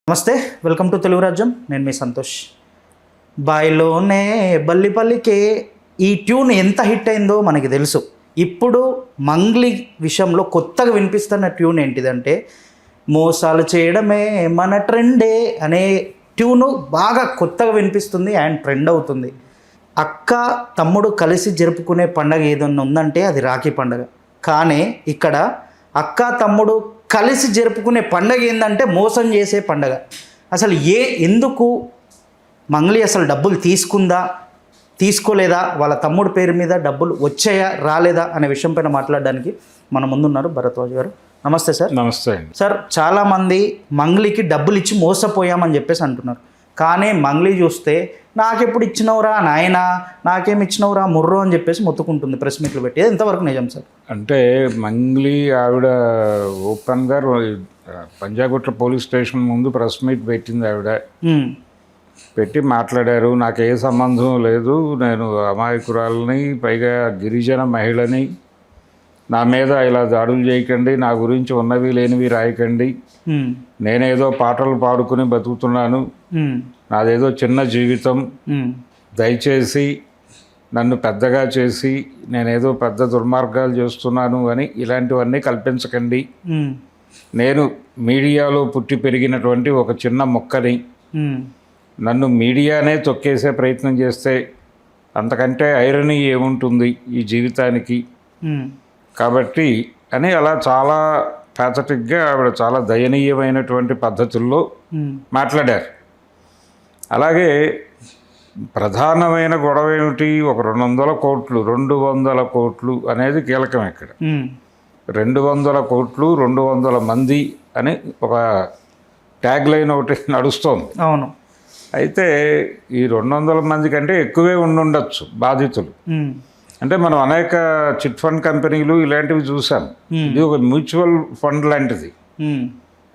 నమస్తే, welcome to Telugu రాజ్యం. నేను మీ సంతోష్. బాయిలోనే బల్లిపల్లికే ఈ ట్యూన్ ఎంత హిట్ అయిందో మనకి తెలుసు. ఇప్పుడు మంగ్లీ విషయంలో కొత్తగా వినిపిస్తున్న ట్యూన్ ఏంటిదంటే మోసాలు చేయడమే మన ట్రెండే అనే ట్యూను బాగా కొత్తగా వినిపిస్తుంది అండ్ ట్రెండ్ అవుతుంది. అక్క తమ్ముడు కలిసి జరుపుకునే పండగ ఏదన్నా ఉందంటే అది రాఖీ పండగ. కానీ ఇక్కడ అక్క తమ్ముడు కలిసి జరుపుకునే పండగ ఏంటంటే మోసం చేసే పండగ. అసలు ఎందుకు మంగ్లీ అసలు డబ్బులు తీసుకుందా తీసుకోలేదా, వాళ్ళ తమ్ముడు పేరు మీద డబ్బులు వచ్చాయా రాలేదా అనే విషయం పైన మాట్లాడడానికి మన ముందున్నారు భరద్వాజ్ గారు. నమస్తే సార్. నమస్తే సార్. చాలామంది మంగ్లీకి డబ్బులు ఇచ్చి మోసపోయామని చెప్పేసి అంటున్నారు. కానీ మంగ్లీ చూస్తే నాకెప్పుడు ఇచ్చినవురా నాయనా, నాకేమి ఇచ్చినవురా ముర్రో అని చెప్పేసి మొత్తుకుంటుంది ప్రెస్ మీట్లు పెట్టి. ఎంతవరకు నిజం సార్? అంటే మంగ్లీ ఆవిడ ఓపెన్గా పంజాగుట్ల పోలీస్ స్టేషన్ ముందు ప్రెస్ మీట్ పెట్టింది. ఆవిడ పెట్టి మాట్లాడారు, నాకు ఏ సంబంధం లేదు, నేను అమాయకురాలని, పైగా గిరిజన మహిళని, నా మీద ఇలా దాడులు చేయకండి, నా గురించి ఉన్నవి లేనివి రాయకండి, నేనేదో పాటలు పాడుకుని బతుకుతున్నాను, నాదేదో చిన్న జీవితం, దయచేసి నన్ను పెద్దగా చేసి నేనేదో పెద్ద దుర్మార్గాలు చేస్తున్నాను అని ఇలాంటివన్నీ కల్పించకండి. నేను మీడియాలో పుట్టి పెరిగినటువంటి ఒక చిన్న మొక్కని, నన్ను మీడియానే తొక్కేసే ప్రయత్నం చేస్తే అంతకంటే ఐరనీ ఏముంటుంది ఈ జీవితానికి, కాబట్టి అని అలా చాలా ప్యాథటిక్గా ఆవిడ చాలా దయనీయమైనటువంటి పద్ధతుల్లో మాట్లాడారు. అలాగే ప్రధానమైన గొడవ ఏమిటి, ఒక 200 కోట్లు అనేది కీలకం. ఇక్కడ 200 కోట్లు 200 మంది అని ఒక ట్యాగ్ లైన్ ఒకటి నడుస్తోంది. అవును. అయితే ఈ 200 మంది కంటే ఎక్కువే ఉండొచ్చు బాధితులు. అంటే మనం అనేక చిట్ ఫండ్ కంపెనీలు ఇలాంటివి చూసాం. ఇది ఒక మ్యూచువల్ ఫండ్ లాంటిది.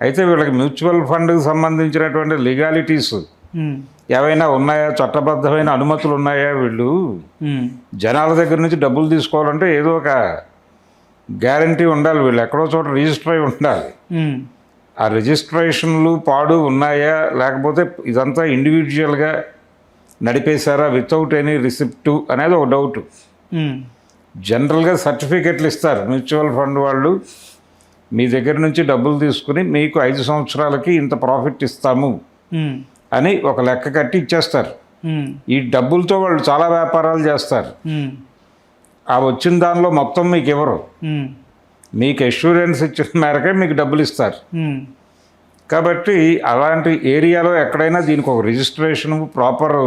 అయితే వీళ్ళకి మ్యూచువల్ ఫండ్కి సంబంధించినటువంటి లీగాలిటీస్ ఏవైనా ఉన్నాయా, చట్టబద్ధమైన అనుమతులు ఉన్నాయా, వీళ్ళు జనాల దగ్గర నుంచి డబ్బులు తీసుకోవాలంటే ఏదో ఒక గ్యారంటీ ఉండాలి, వీళ్ళు ఎక్కడో చోట రిజిస్టర్ అయి ఉండాలి. ఆ రిజిస్ట్రేషన్లు పాడు ఉన్నాయా, లేకపోతే ఇదంతా ఇండివిజువల్గా నడిపేశారా వితౌట్ ఎనీ రిసిప్టు అనేది ఒక డౌట్. జనరల్గా సర్టిఫికెట్లు ఇస్తారు మ్యూచువల్ ఫండ్ వాళ్ళు, మీ దగ్గర నుంచి డబ్బులు తీసుకుని మీకు 5 సంవత్సరాలకి ఇంత ప్రాఫిట్ ఇస్తాము అని ఒక లెక్క కట్టి ఇచ్చేస్తారు. ఈ డబ్బులతో వాళ్ళు చాలా వ్యాపారాలు చేస్తారు. ఆ వచ్చిన దానిలో మొత్తం మీకు ఇవ్వరు, మీకు అష్యూరెన్స్ ఇచ్చిన మేరకే మీకు డబ్బులు ఇస్తారు. కాబట్టి అలాంటి ఏరియాలో ఎక్కడైనా దీనికి ఒక రిజిస్ట్రేషను, ప్రాపర్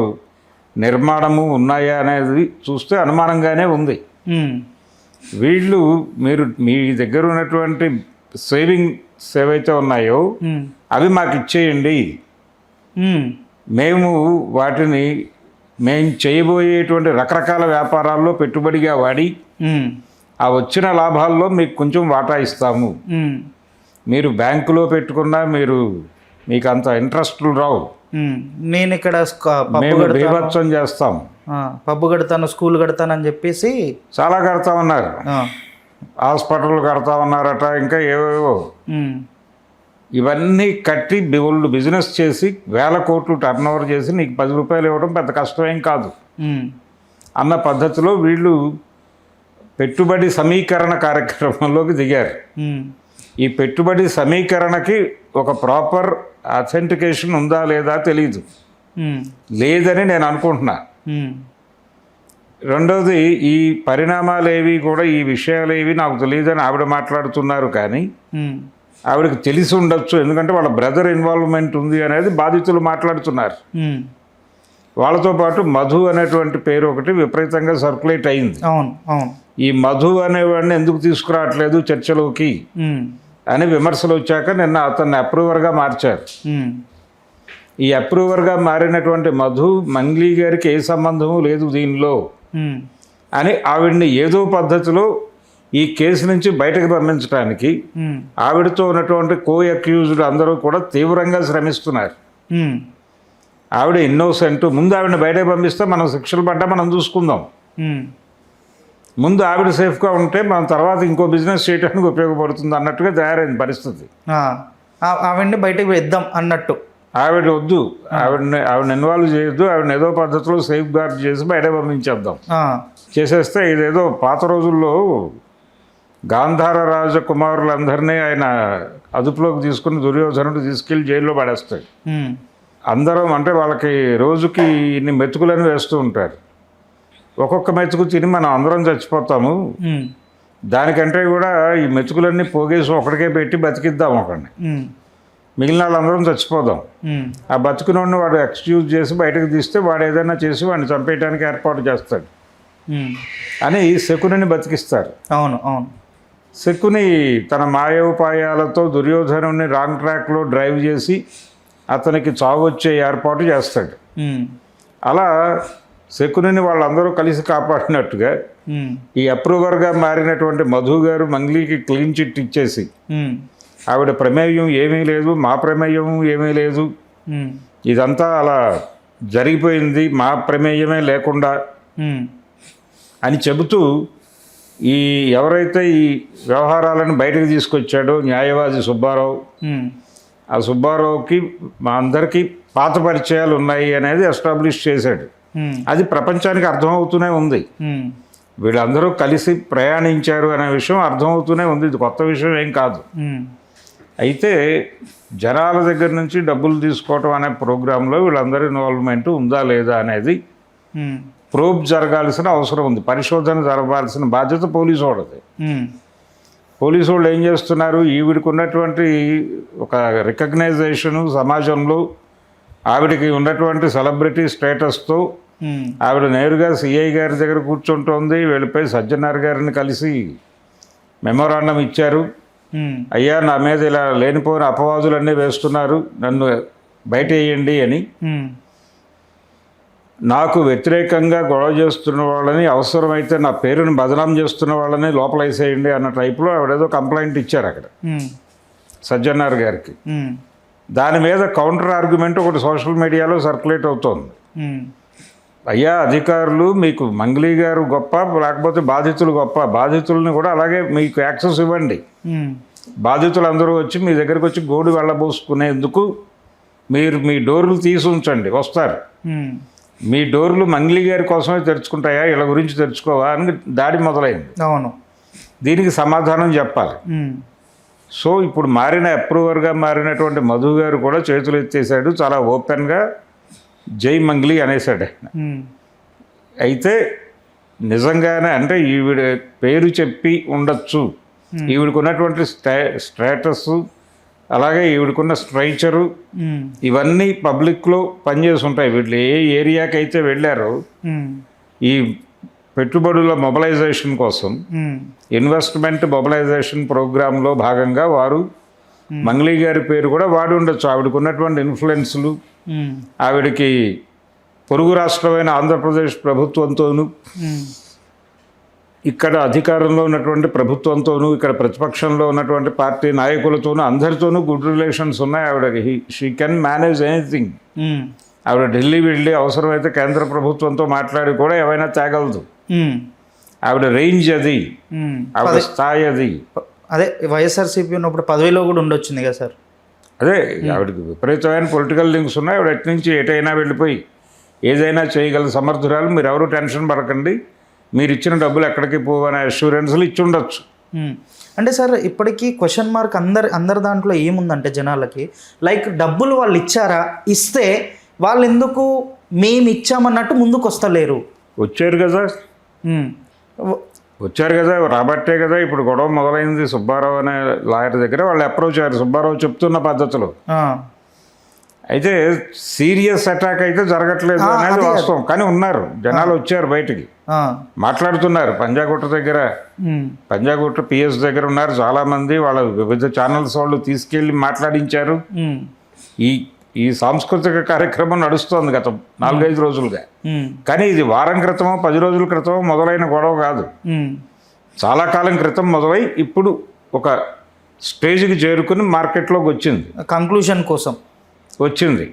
నిర్మాణము ఉన్నాయా అనేది చూస్తే అనుమానంగానే ఉంది. వీళ్ళు మీరు మీ దగ్గర ఉన్నటువంటి సేవింగ్స్ ఏవైతే ఉన్నాయో అవి మాకు ఇచ్చేయండి, మేము వాటిని మేము చేయబోయేటువంటి రకరకాల వ్యాపారాల్లో పెట్టుబడిగా వాడి ఆ వచ్చిన లాభాల్లో మీకు కొంచెం వాటా ఇస్తాము, మీరు బ్యాంకులో పెట్టుకున్నా మీకు అంత ఇంట్రెస్ట్లు రావు, నేను ఇక్కడ బీభత్సం చేస్తాం, పబ్బు కడతాను, స్కూల్ కడతానని చెప్పేసి చాలా కడతామన్నారు, హాస్పిటల్ కడతామన్నారట, ఇంకా ఏవేవో. ఇవన్నీ కట్టి వాళ్ళు బిజినెస్ చేసి 1000 కోట్లు టర్న్ ఓవర్ చేసి నీకు 10 రూపాయలు ఇవ్వడం పెద్ద కష్టమేం కాదు అన్న పద్ధతిలో వీళ్ళు పెట్టుబడి సమీకరణ కార్యక్రమంలోకి దిగారు. ఈ పెట్టుబడి సమీకరణకి ఒక ప్రాపర్ అథెంటికేషన్ ఉందా లేదా తెలీదు, లేదని నేను అనుకుంటున్నా. రెండవది, ఈ పరిణామాలేవి కూడా, ఈ విషయాలేవి నాకు తెలియదని ఆవిడ మాట్లాడుతున్నారు. కానీ ఆవిడకి తెలిసి ఉండొచ్చు, ఎందుకంటే వాళ్ళ బ్రదర్ ఇన్వాల్వ్మెంట్ ఉంది అనేది బాధితులు మాట్లాడుతున్నారు. వాళ్ళతో పాటు మధు అనేటువంటి పేరు ఒకటి విపరీతంగా సర్క్యులేట్ అయింది. ఈ మధు అనేవాడిని ఎందుకు తీసుకురావట్లేదు చర్చలోకి అని విమర్శలు వచ్చాక నిన్న అతన్ని అప్రూవర్గా మార్చారు. ఈ అప్రూవర్గా మారినటువంటి మధు మంగ్లీ గారికి ఏ సంబంధము లేదు దీనిలో అని ఆవిడ్ని ఏదో పద్ధతిలో ఈ కేసు నుంచి బయటకు పంపించడానికి ఆవిడతో ఉన్నటువంటి అక్యూజ్డ్ అందరూ కూడా తీవ్రంగా శ్రమిస్తున్నారు. ఆవిడ ఇన్నోసెంట్, ముందు ఆవిడని బయటకు పంపిస్తే మనం శిక్షలు పడ్డా మనం చూసుకుందాం, ముందు ఆవిడ సేఫ్గా ఉంటే మనం తర్వాత ఇంకో బిజినెస్ చేయడానికి ఉపయోగపడుతుంది అన్నట్టుగా తయారైంది పరిస్థితి. ఆవిడ్ని బయటకు వేద్దాం అన్నట్టు. ఆవిడ వద్దు, ఆవిడని ఇన్వాల్వ్ చేయొద్దు, ఆవిడని ఏదో పద్ధతిలో సేఫ్ గార్డ్ చేసి బయట పంపించేద్దాం. చేసేస్తే ఇదేదో పాత రోజుల్లో గాంధార రాజకుమారులందరినీ ఆయన అదుపులోకి తీసుకుని దుర్యోధనుడు తీసుకెళ్ళి జైల్లో పడేస్తాడు. అందరం అంటే వాళ్ళకి రోజుకి ఇన్ని మెతుకులని వేస్తూ ఉంటారు. ఒక్కొక్క మెతుకు తిని మనం అందరం చచ్చిపోతాము, దానికంటే కూడా ఈ మెతుకులన్నీ పోగేసి ఒకడికే పెట్టి బతికిద్దాం ఒకడిని, మిగిలిన వాళ్ళందరం చచ్చిపోదాం. ఆ బతుకునోడిని వాడు ఎక్స్క్యూజ్ చేసి బయటకు తీస్తే వాడు ఏదైనా చేసి వాడిని చంపేయడానికి ఏర్పాటు చేస్తాడు అని శకునిని బతికిస్తారు. అవును అవును. శకుని తన మాయోపాయాలతో దుర్యోధనుని రాంగ్ ట్రాక్లో డ్రైవ్ చేసి అతనికి చావు వచ్చే ఏర్పాటు చేస్తాడు. అలా శకునిని వాళ్ళందరూ కలిసి కాపాడినట్టుగా ఈ అప్రూవర్గా మారినటువంటి మధు గారు మంగ్లీకి క్లీన్ చిట్ ఇచ్చేసి ఆవిడ ప్రమేయం ఏమీ లేదు, మా ప్రమేయం ఏమీ లేదు, ఇదంతా అలా జరిగిపోయింది, మా ప్రమేయమే లేకుండా అని చెబుతూ ఈ ఎవరైతే ఈ వ్యవహారాలను బయటకు తీసుకొచ్చాడో న్యాయవాది సుబ్బారావు, ఆ సుబ్బారావుకి మా అందరికీ పాత పరిచయాలు ఉన్నాయి అనేది ఎస్టాబ్లిష్ చేశాడు. అది ప్రపంచానికి అర్థమవుతూనే ఉంది. వీళ్ళందరూ కలిసి ప్రయాణించారు అనే విషయం అర్థమవుతూనే ఉంది. ఇది కొత్త విషయం ఏం కాదు. అయితే జనాల దగ్గర నుంచి డబ్బులు తీసుకోవటం అనే ప్రోగ్రాంలో వీళ్ళందరి ఇన్వాల్వ్మెంట్ ఉందా లేదా అనేది ప్రోబ్ జరగాల్సిన అవసరం ఉంది. పరిశోధన జరగాల్సిన బాధ్యత పోలీసు వాళ్ళది. పోలీసు వాళ్ళు ఏం చేస్తున్నారు, ఈవిడికి ఉన్నటువంటి ఒక రికగ్నైజేషను సమాజంలో, ఆవిడకి ఉన్నటువంటి సెలబ్రిటీ స్టేటస్తో ఆవిడ నేరుగా సిఐ గారి దగ్గర కూర్చుంటోంది. వెళ్ళిపోయి సజ్జనార్ గారిని కలిసి మెమోరాండం ఇచ్చారు. అయ్యా, నా మీద ఇలా లేనిపోయిన అపవాదులన్నీ వేస్తున్నారు, నన్ను బయట వేయండి అని. నాకు వ్యతిరేకంగా గొడవ చేస్తున్న వాళ్ళని, అవసరమైతే నా పేరుని బదనాం చేస్తున్న వాళ్ళని లోపల వేసేయండి అన్న టైప్లో ఆవిడేదో కంప్లైంట్ ఇచ్చారు అక్కడ సజ్జనార్ గారికి. దాని మీద కౌంటర్ ఆర్గ్యుమెంట్ ఒకటి సోషల్ మీడియాలో సర్క్యులేట్ అవుతోంది. అయ్యా అధికారులు, మీకు మంగ్లీ గారు గొప్ప లేకపోతే బాధితులు గొప్ప? బాధితుల్ని కూడా అలాగే మీకు యాక్సెస్ ఇవ్వండి. బాధితులందరూ వచ్చి మీ దగ్గరికి వచ్చి గోడు వెళ్ళబోసుకునేందుకు మీరు మీ డోర్లు తీసి ఉంచండి, వస్తారు. మీ డోర్లు మంగ్లీ గారి కోసమే తెరుచుకుంటాయా, ఇలా గురించి తెరుచుకోవా అని దాడి మొదలైంది. అవును, దీనికి సమాధానం చెప్పాలి. సో ఇప్పుడు అప్రూవర్గా మారినటువంటి మధు గారు కూడా చేతులు ఎత్తేసాడు, చాలా ఓపెన్గా జై మంగ్లీ అనేసాడు ఆయన. అయితే నిజంగానే అంటే ఈవిడ పేరు చెప్పి ఉండొచ్చు, ఈవిడికి ఉన్నటువంటి స్టేటస్, అలాగే ఈవిడకున్న స్ట్రైచరు, ఇవన్నీ పబ్లిక్లో పనిచేసి ఉంటాయి. వీళ్ళు ఏ ఏరియాకి అయితే వెళ్ళారో ఈ పెట్టుబడుల మొబలైజేషన్ కోసం, ఇన్వెస్ట్మెంట్ మొబలైజేషన్ ప్రోగ్రాంలో భాగంగా వారు మంగ్లీ గారి పేరు కూడా వాడి ఉండొచ్చు. ఆవిడకు ఉన్నటువంటి ఇన్ఫ్లుయెన్స్లు, ఆవిడకి పొరుగు రాష్ట్రమైన ఆంధ్రప్రదేశ్ ప్రభుత్వంతోనూ, ఇక్కడ అధికారంలో ఉన్నటువంటి ప్రభుత్వంతోనూ, ఇక్కడ ప్రతిపక్షంలో ఉన్నటువంటి పార్టీ నాయకులతోనూ, అందరితోనూ గుడ్ రిలేషన్స్ ఉన్నాయి ఆవిడకి. She can manage anything. ఆవిడ ఢిల్లీ వెళ్ళి అవసరమైతే కేంద్ర ప్రభుత్వంతో మాట్లాడి కూడా ఏమైనా తేగలదు. ఆవిడ రేంజ్ అది, ఆవిడ స్థాయి అది. అదే వైఎస్ఆర్సీపీ ఉన్నప్పుడు పదవిలో కూడా ఉండొచ్చింది కదా సార్. అదే ఆవిడకి విపరీతమైన పొలిటికల్ లింక్స్ ఉన్నాయి. ఆవిడ ఎటు నుంచి ఎటైనా వెళ్ళిపోయి ఏదైనా చేయగల సమర్థురాలు. మీరు ఎవరు టెన్షన్ పడకండి, మీరు ఇచ్చిన డబ్బులు ఎక్కడికి పోవనే అష్యూరెన్స్లు ఇచ్చి ఉండొచ్చు. అంటే సార్ ఇప్పటికీ క్వశ్చన్ మార్క్ అందరి దాంట్లో ఏముందంటే జనాలకి, లైక్ డబ్బులు వాళ్ళు ఇచ్చారా, ఇస్తే వాళ్ళు ఎందుకు మేము ఇచ్చామన్నట్టు ముందుకు వస్తలేరు. వచ్చారు కదా, రాబట్టే కదా ఇప్పుడు గొడవ మొదలైంది. సుబ్బారావు అనే లాయర్ దగ్గర వాళ్ళు అప్రోచ్ అయ్యారు, సుబ్బారావు చెప్తున్న పద్ధతిలో. అయితే సీరియస్ అటాక్ అయితే జరగట్లేదు అనేది వాస్తవం, కానీ ఉన్నారు జనాలు, వచ్చారు బయటికి, మాట్లాడుతున్నారు. పంజాగుట్ట పిఎస్ దగ్గర ఉన్నారు చాలామంది. వాళ్ళ వివిధ ఛానల్స్ వాళ్ళు తీసుకెళ్ళి మాట్లాడించారు. ఈ సాంస్కృతిక కార్యక్రమం నడుస్తోంది గత 4-5 రోజులుగా. కానీ ఇది వారం క్రితమో 10 రోజుల క్రితమో మొదలైన గొడవ కాదు. చాలా కాలం క్రితం మొదలై ఇప్పుడు ఒక స్టేజ్కి చేరుకుని మార్కెట్లోకి వచ్చింది, కంక్లూషన్ కోసం వచ్చింది.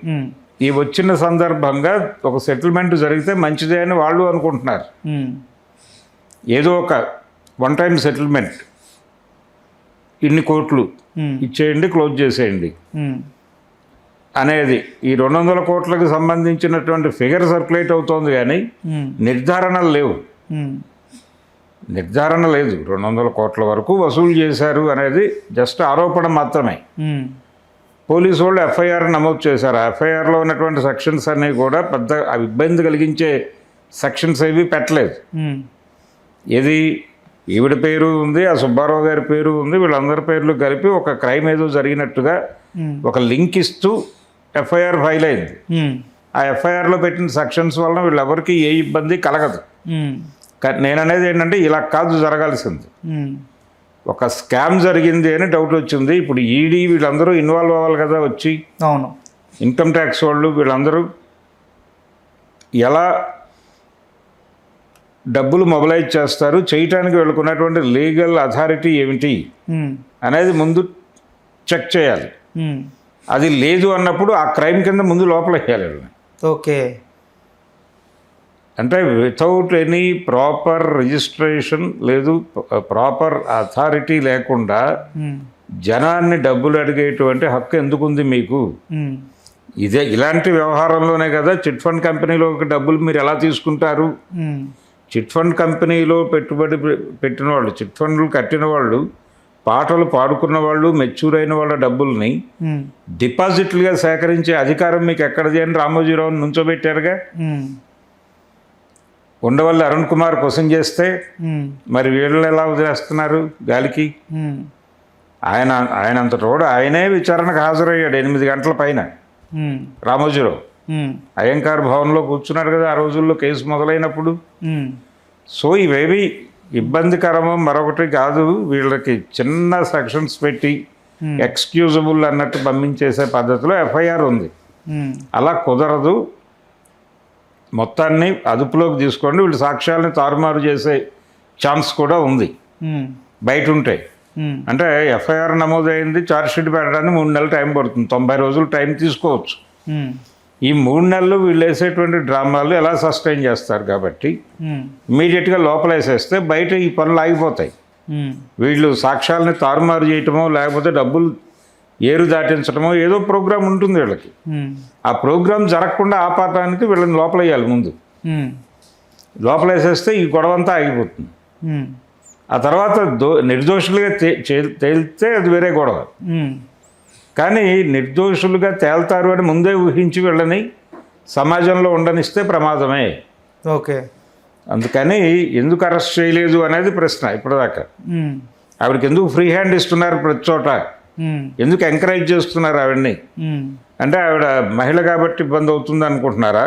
ఈ వచ్చిన సందర్భంగా ఒక సెటిల్మెంట్ జరిగితే మంచిదే అని వాళ్ళు అనుకుంటున్నారు. ఏదో ఒక వన్ టైం సెటిల్మెంట్, ఇన్ని కోట్లు ఇచ్చేయండి, క్లోజ్ చేసేయండి. అనేది ఈ 200 కోట్లకు సంబంధించినటువంటి ఫిగర్ సర్క్యులేట్ అవుతోంది, కానీ నిర్ధారణలు లేవు. నిర్ధారణ లేదు. 200 కోట్ల వరకు వసూలు చేశారు అనేది జస్ట్ ఆరోపణ మాత్రమే. పోలీసు వాళ్ళు ఎఫ్ఐఆర్ నమోదు చేశారు. ఆ ఎఫ్ఐఆర్లో ఉన్నటువంటి సెక్షన్స్ అన్నీ కూడా పెద్ద ఇబ్బంది కలిగించే సెక్షన్స్ ఏవి పెట్టలేదు. ఇది ఈవిడ పేరు ఉంది, ఆ సుబ్బారావు గారి పేరు ఉంది, వీళ్ళందరి పేర్లు కలిపి ఒక క్రైమ్ ఏదో జరిగినట్టుగా ఒక లింక్ ఇస్తూ ఎఫ్ఐఆర్ ఫైల్ అయింది. ఆ ఎఫ్ఐఆర్లో పెట్టిన సెక్షన్స్ వలన వీళ్ళెవరికి ఏ ఇబ్బంది కలగదు. నేను అనేది ఏంటంటే ఇలా కాదు జరగాల్సింది. ఒక స్కామ్ జరిగింది అని డౌట్ వచ్చింది. ఇప్పుడు ఈడీ వీళ్ళందరూ ఇన్వాల్వ్ అవ్వాలి కదా వచ్చి. అవును. ఇన్కమ్ ట్యాక్స్ వాళ్ళు వీళ్ళందరూ ఎలా డబ్బులు మొబిలైజ్ చేస్తారు, చేయటానికి వీళ్ళకున్నటువంటి లీగల్ అథారిటీ ఏమిటి అనేది ముందు చెక్ చేయాలి. అది లేదు అన్నప్పుడు ఆ క్రైమ్ కింద ముందు లోపల వేయాలి. ఓకే. అంటే వితౌట్ ఎనీ ప్రాపర్ రిజిస్ట్రేషన్ లేదు, ప్రాపర్ అథారిటీ లేకుండా జనాన్ని డబ్బులు అడిగేటువంటి హక్కు ఎందుకుంది మీకు? ఇలాంటి వ్యవహారంలోనే కదా చిట్ ఫండ్ కంపెనీలోకి డబ్బులు మీరు ఎలా తీసుకుంటారు? చిట్ ఫండ్ కంపెనీలో పెట్టుబడి పెట్టిన వాళ్ళు, చిట్ ఫండ్లు కట్టిన వాళ్ళు, పాటలు పాడుకున్న వాళ్ళు, మెచ్యూర్ అయిన వాళ్ళ డబ్బుల్ని డిపాజిట్లుగా సేకరించే అధికారం మీకు ఎక్కడిది అని రామోజీరావుని నుంచోబెట్టారుగా. ఉండవల్లి అరుణ్ కుమార్ క్వశ్చన్ చేస్తే మరి వీళ్ళని ఎలా వదిలేస్తున్నారు గాలికి? ఆయన అంతటోడు ఆయనే విచారణకు హాజరయ్యాడు 8 గంటల పైన. రామోజీరావు అయ్యంకార్ భవన్లో కూర్చున్నాడు కదా ఆ రోజుల్లో కేసు మొదలైనప్పుడు. సో ఇవేవి ఇబ్బందికరము మరొకటి కాదు. వీళ్ళకి చిన్న సెక్షన్స్ పెట్టి ఎక్స్క్యూజబుల్ అన్నట్టు పంపించేసే పద్ధతిలో ఎఫ్ఐఆర్ ఉంది. అలా కుదరదు. మొత్తాన్ని అదుపులోకి తీసుకోండి. వీళ్ళు సాక్ష్యాలను తారుమారు చేసే ఛాన్స్ కూడా ఉంది బయట ఉంటాయి. అంటే ఎఫ్ఐఆర్ నమోదైంది, ఛార్జ్షీట్ పెట్టడానికి 3 నెలలు టైం పడుతుంది. 90 రోజులు టైం తీసుకోవచ్చు. ఈ 3 నెలలు వీళ్ళు వేసేటువంటి డ్రామాలు ఎలా సస్టైన్ చేస్తారు కాబట్టి ఇమీడియట్గా లోపల వేసేస్తే బయట ఈ పనులు ఆగిపోతాయి. వీళ్ళు సాక్ష్యాలని తారుమారు చేయటమో లేకపోతే డబ్బులు ఏరు దాటించడమో ఏదో ప్రోగ్రాం ఉంటుంది వీళ్ళకి. ఆ ప్రోగ్రాం జరగకుండా ఆపటానికి వీళ్ళని లోపల వేయాలి. ముందు లోపల వేసేస్తే ఈ గొడవంతా ఆగిపోతుంది. ఆ తర్వాత నిర్దోషులుగా తేలితే అది వేరే గొడవ. కానీ నిర్దోషులుగా తేల్తారు అని ముందే ఊహించి వీళ్ళని సమాజంలో ఉండనిస్తే ప్రమాదమే. ఓకే. అందుకని ఎందుకు అరెస్ట్ చేయలేదు అనేది ప్రశ్న ఇప్పటిదాకా. ఆవిడకి ఎందుకు ఫ్రీ హ్యాండ్ ఇస్తున్నారు ప్రతి చోట? ఎందుకు ఎంకరేజ్ చేస్తున్నారు ఆవిడని? అంటే ఆవిడ మహిళ కాబట్టి ఇబ్బంది అవుతుంది అనుకుంటున్నారా?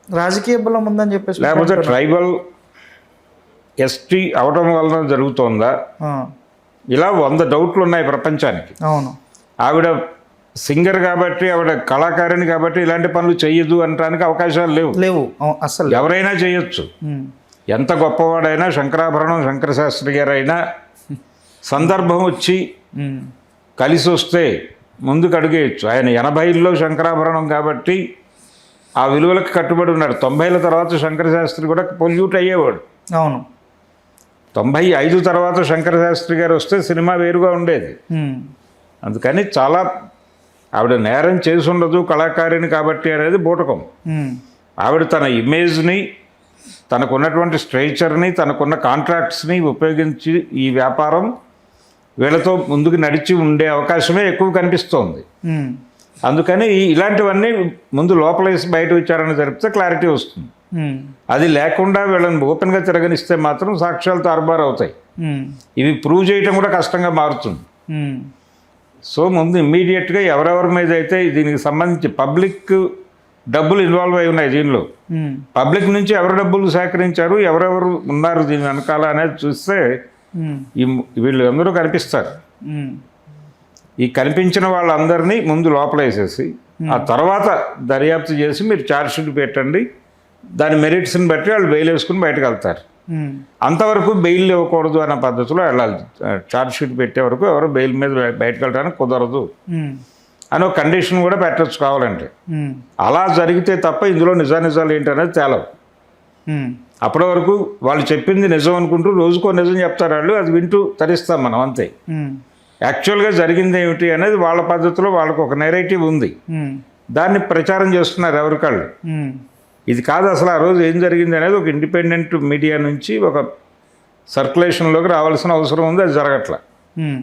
రాజకీయ బలం ఉందని చెప్పేసి, లేకపోతే ట్రైబల్ ఎస్టీ అవడం వలన జరుగుతోందా? ఇలా 100 డౌట్లు ఉన్నాయి ప్రపంచానికి. అవును. ఆవిడ సింగర్ కాబట్టి, ఆవిడ కళాకారిణి కాబట్టి ఇలాంటి పనులు చెయ్యదు అనడానికి అవకాశాలు లేవు. అసలు ఎవరైనా చేయొచ్చు. ఎంత గొప్పవాడైనా, శంకరాభరణం శంకరశాస్త్రి గారైనా సందర్భం వచ్చి కలిసి వస్తే ముందుకు అడిగేయచ్చు. ఆయన 80లో శంకరాభరణం కాబట్టి ఆ విలువలకు కట్టుబడి ఉన్నాడు. 90ల తర్వాత శంకరశాస్త్రి కూడా పొల్యూట్ అయ్యేవాడు. అవును. 95 తర్వాత శంకరశాస్త్రి గారు వస్తే సినిమా వేరుగా ఉండేది. అందుకని చాలా ఆవిడ నేరం చేసి ఉండదు కళాకారిణి కాబట్టి అనేది బూటకం. ఆవిడ తన ఇమేజ్ని, తనకున్నటువంటి స్ట్రక్చర్ని, తనకున్న కాంట్రాక్ట్స్ని ఉపయోగించి ఈ వ్యాపారం వీళ్ళతో ముందుకు నడిచి ఉండే అవకాశమే ఎక్కువ కనిపిస్తోంది. అందుకని ఇలాంటివన్నీ ముందు లోపలేసి బయట విచారణ జరిపితే క్లారిటీ వస్తుంది. అది లేకుండా వీళ్ళని ఓపెన్గా తిరగనిస్తే మాత్రం సాక్ష్యాలు తారుమారు అవుతాయి. ఇవి ప్రూవ్ చేయటం కూడా కష్టంగా మారుతుంది. సో ముందు ఇమ్మీడియట్గా ఎవరెవరి మీద అయితే దీనికి సంబంధించి పబ్లిక్ డబ్బులు ఇన్వాల్వ్ అయి ఉన్నాయి దీనిలో, పబ్లిక్ నుంచి ఎవరు డబ్బులు సేకరించారు, ఎవరెవరు ఉన్నారు దీని వెనకాల అనేది చూస్తే వీళ్ళు అందరూ కనిపిస్తారు. ఈ కనిపించిన వాళ్ళందరినీ ముందు లోపల వేసేసి ఆ తర్వాత దర్యాప్తు చేసి మీరు ఛార్జ్షీట్ పెట్టండి, దాని మెరిట్స్ని బట్టి వాళ్ళు బెయిల్ వేసుకుని బయటకు వెళ్తారు. అంతవరకు బెయిల్ ఇవ్వకూడదు అన్న పద్ధతిలో వెళ్ళాలి. ఛార్జ్షీట్ పెట్టే వరకు ఎవరు బెయిల్ మీద బయటకు వెళ్ళడానికి కుదరదు అని ఒక కండిషన్ కూడా పెట్టచ్చు కావాలంటే. అలా జరిగితే తప్ప ఇందులో నిజానిజాలు ఏంటనేది తేలవు. అప్పటి వరకు వాళ్ళు చెప్పింది నిజం అనుకుంటూ రోజుకో నిజం చెప్తారు వాళ్ళు, అది వింటూ తరిస్తాం మనం అంతే. యాక్చువల్గా జరిగింది ఏమిటి అనేది వాళ్ళ పద్ధతిలో వాళ్ళకు ఒక నెరేటివ్ ఉంది, ఉమ్, దాన్ని ప్రచారం చేస్తున్నారు ఎవరికాళ్ళు. ఉమ్, ఇది కాదు అసలు ఆ రోజు ఏం జరిగింది అనేది ఒక ఇండిపెండెంట్ మీడియా నుంచి ఒక సర్క్యులేషన్లోకి రావాల్సిన అవసరం ఉంది, అది జరగట్ల. ఉమ్.